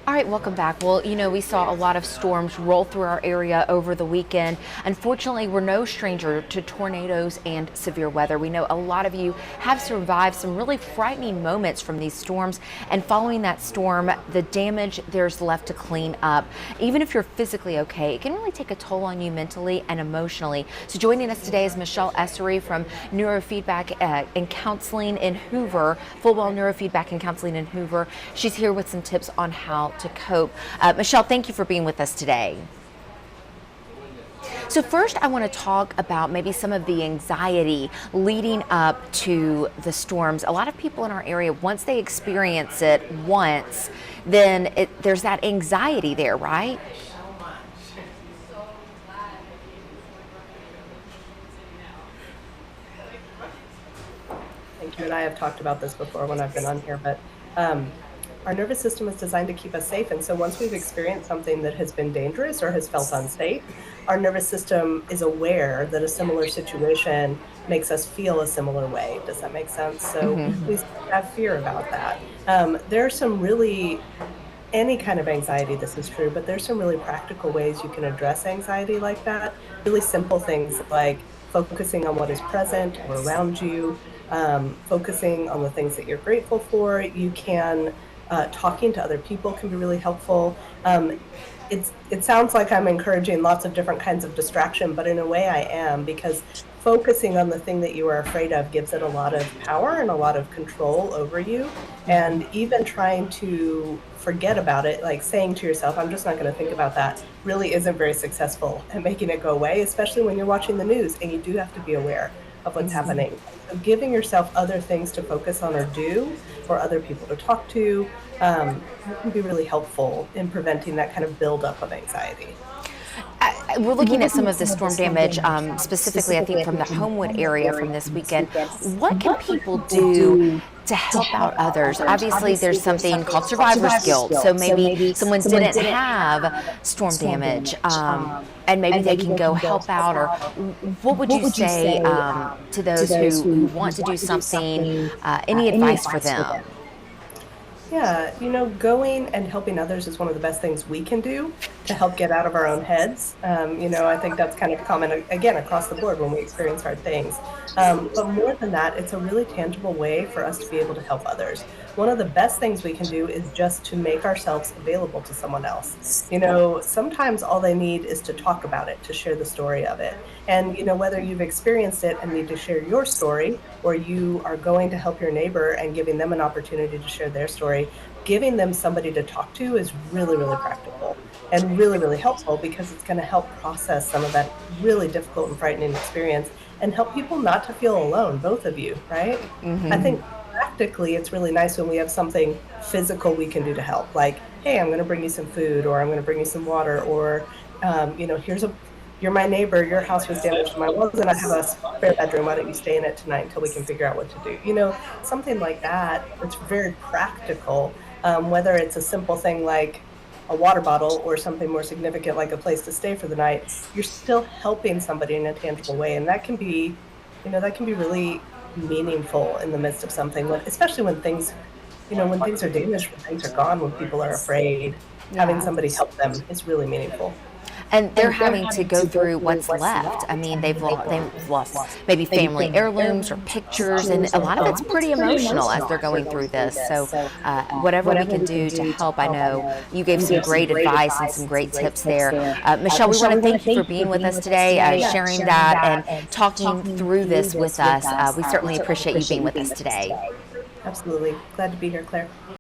All right, welcome back. Well, we saw a lot of storms roll through our area over the weekend. Unfortunately, we're no stranger to tornadoes and severe weather. We know a lot of you have survived some really frightening moments from these storms. And following that storm, the damage there's left to clean up. Even if you're physically okay, it can really take a toll on you mentally and emotionally. So joining us today is Michelle Essery from Neurofeedback and Counseling in Hoover, Full Well Neurofeedback and Counseling in Hoover. She's here with some tips on how to cope. Michelle, thank you for being with us today. So first, I want to talk about maybe some of the anxiety leading up to the storms. A lot of people in our area, once they experience it once, then there's that anxiety there, right? Thank you and I have talked about this before when I've been on here, but our nervous system is designed to keep us safe. And so once we've experienced something that has been dangerous or has felt unsafe, our nervous system is aware that a similar situation makes us feel a similar way. Does that make sense? So we have fear about that. There's some really any kind of anxiety, this is true, but there's some really practical ways you can address anxiety like that. Really simple things like focusing on what is present or around you, focusing on the things that you're grateful for. You can talking to other people can be really helpful. It sounds like I'm encouraging lots of different kinds of distraction, but in a way I am, because focusing on the thing that you are afraid of gives it a lot of power and a lot of control over you. And even trying to forget about it, like saying to yourself, I'm just not going to think about that, really isn't very successful at making it go away, especially when you're watching the news and you do have to be aware of what's happening. So giving yourself other things to focus on or do, or other people to talk to, can be really helpful in preventing that kind of buildup of anxiety. We're looking at some of the storm damage, specifically, I think, from the Homewood area from this weekend. What can people do to help out others? Obviously, there's something called survivor's guilt. So maybe someone didn't have storm damage, and maybe they can go help out. Or what would you say to those who want to do something? Any advice for them? Yeah, going and helping others is one of the best things we can do to help get out of our own heads. I think that's kind of common, again, across the board when we experience hard things. But more than that, it's a really tangible way for us to be able to help others. One of the best things we can do is just to make ourselves available to someone else. Sometimes all they need is to talk about it, to share the story of it. And, whether you've experienced it and need to share your story, or you are going to help your neighbor and giving them an opportunity to share their story, giving them somebody to talk to is really, really practical and really, really helpful, because it's going to help process some of that really difficult and frightening experience and help people not to feel alone, both of you, right? I think practically it's really nice when we have something physical we can do to help, like, hey, I'm going to bring you some food, or I'm going to bring you some water, or, you're my neighbor, your house was damaged, mine wasn't, I have a spare bedroom, why don't you stay in it tonight until we can figure out what to do? Something like that. It's very practical, whether it's a simple thing like a water bottle or something more significant like a place to stay for the night. You're still helping somebody in a tangible way, and that can be really meaningful in the midst of something, especially when things are damaged, when things are gone, when people are afraid. Having Yeah. somebody help them is really meaningful. And they're having to go through what's left. I mean, they've lost maybe family heirlooms or pictures, and a lot of it's pretty emotional as they're going through this. So whatever we can do to help, I know you gave some great advice and some great tips there. Michelle, we want to thank you for being with us today, sharing that and talking through this with us. We certainly appreciate you being with us today. Absolutely. Glad to be here, Claire.